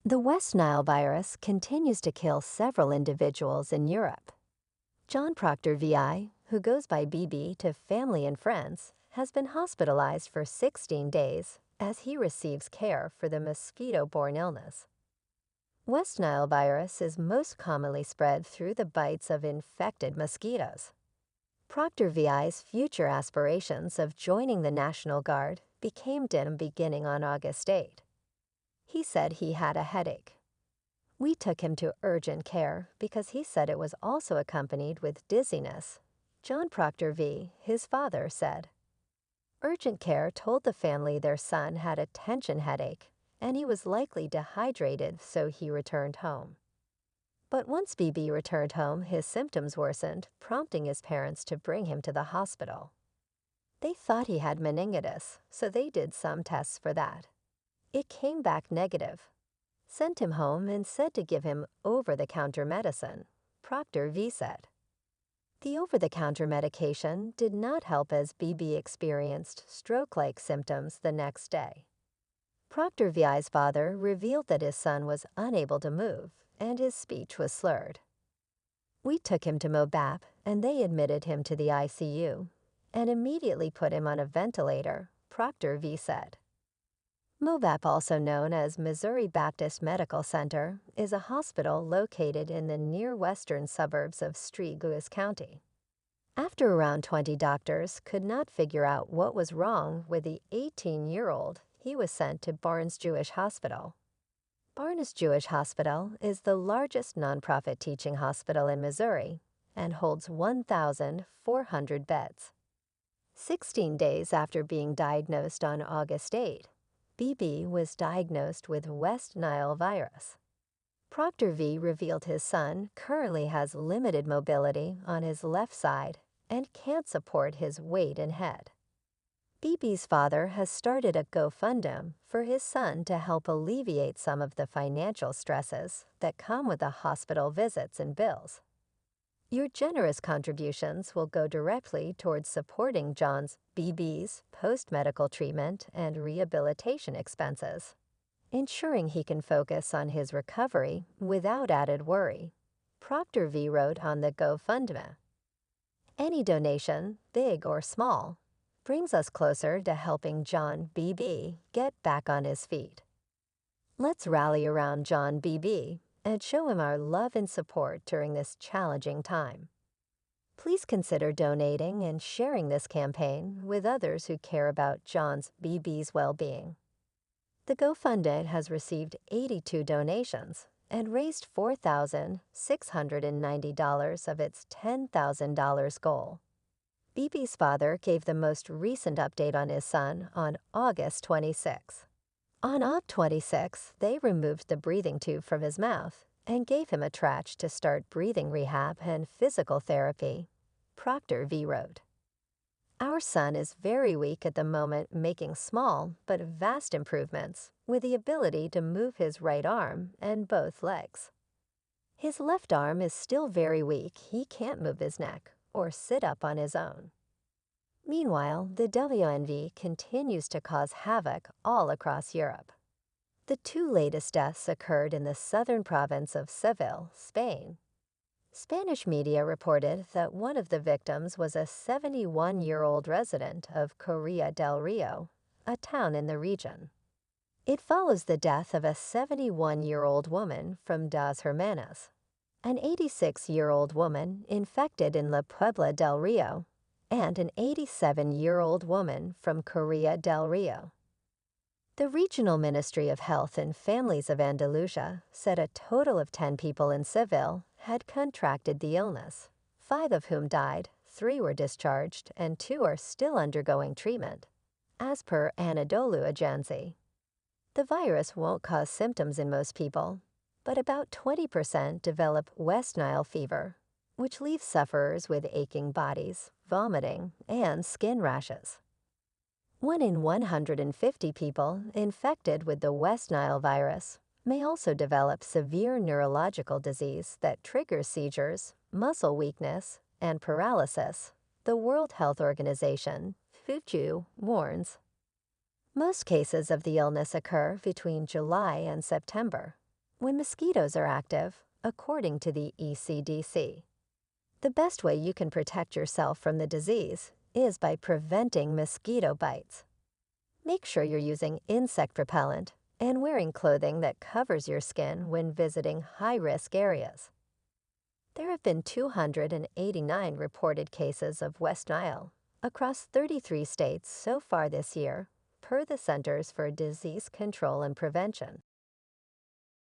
The West Nile virus continues to kill several individuals in Europe. John Proctor VI, who goes by BB to family and friends, has been hospitalized for 16 days as he receives care for the mosquito-borne illness. West Nile virus is most commonly spread through the bites of infected mosquitoes. Proctor VI's future aspirations of joining the National Guard became dim beginning on August 8. He said he had a headache. We took him to urgent care because he said it was also accompanied with dizziness. John Proctor V, his father, said. Urgent care told the family their son had a tension headache and he was likely dehydrated, so he returned home. But once BB returned home, his symptoms worsened, prompting his parents to bring him to the hospital. They thought he had meningitis, so they did some tests for that. It came back negative. Sent him home and said to give him over-the-counter medicine, Proctor V said. The over-the-counter medication did not help as BB experienced stroke-like symptoms the next day. Proctor VI's father revealed that his son was unable to move and his speech was slurred. We took him to Mobap and they admitted him to the ICU and immediately put him on a ventilator, Proctor V said. Mobap, also known as Missouri Baptist Medical Center, is a hospital located in the near western suburbs of St. Louis County. After around 20 doctors could not figure out what was wrong with the 18-year-old, he was sent to Barnes Jewish Hospital. Barnes Jewish Hospital is the largest nonprofit teaching hospital in Missouri and holds 1,400 beds. 16 days after being diagnosed on August 8, BB was diagnosed with West Nile virus. Proctor V revealed his son currently has limited mobility on his left side and can't support his weight and head. BB's father has started a GoFundMe for his son to help alleviate some of the financial stresses that come with the hospital visits and bills. Your generous contributions will go directly towards supporting John's BB's post-medical treatment and rehabilitation expenses, ensuring he can focus on his recovery without added worry, Proctor V wrote on the GoFundMe. Any donation, big or small, brings us closer to helping John BB get back on his feet. Let's rally around John BB and show him our love and support during this challenging time. Please consider donating and sharing this campaign with others who care about John's BB's well-being. The GoFundMe has received 82 donations and raised $4,690 of its $10,000 goal. BB's father gave the most recent update on his son on August 26. On August 26, they removed the breathing tube from his mouth and gave him a trach to start breathing rehab and physical therapy, Proctor V wrote. Our son is very weak at the moment, making small but vast improvements with the ability to move his right arm and both legs. His left arm is still very weak. He can't move his neck or sit up on his own. Meanwhile, the WNV continues to cause havoc all across Europe. The two latest deaths occurred in the southern province of Seville, Spain. Spanish media reported that one of the victims was a 71-year-old resident of Correa del Rio, a town in the region. It follows the death of a 71-year-old woman from Das Hermanas, an 86-year-old woman infected in La Puebla del Rio, and an 87-year-old woman from Correa del Rio. The Regional Ministry of Health and Families of Andalusia said a total of 10 people in Seville had contracted the illness, 5 of whom died, 3 were discharged, and 2 are still undergoing treatment, as per Anadolu Agency. The virus won't cause symptoms in most people, but about 20% develop West Nile fever, which leaves sufferers with aching bodies, vomiting, and skin rashes. 1 in 150 people infected with the West Nile virus may also develop severe neurological disease that triggers seizures, muscle weakness, and paralysis, the World Health Organization, WHO, warns. Most cases of the illness occur between July and September. when mosquitoes are active, according to the ECDC. The best way you can protect yourself from the disease is by preventing mosquito bites. Make sure you're using insect repellent and wearing clothing that covers your skin when visiting high-risk areas. There have been 289 reported cases of West Nile across 33 states so far this year, per the Centers for Disease Control and Prevention.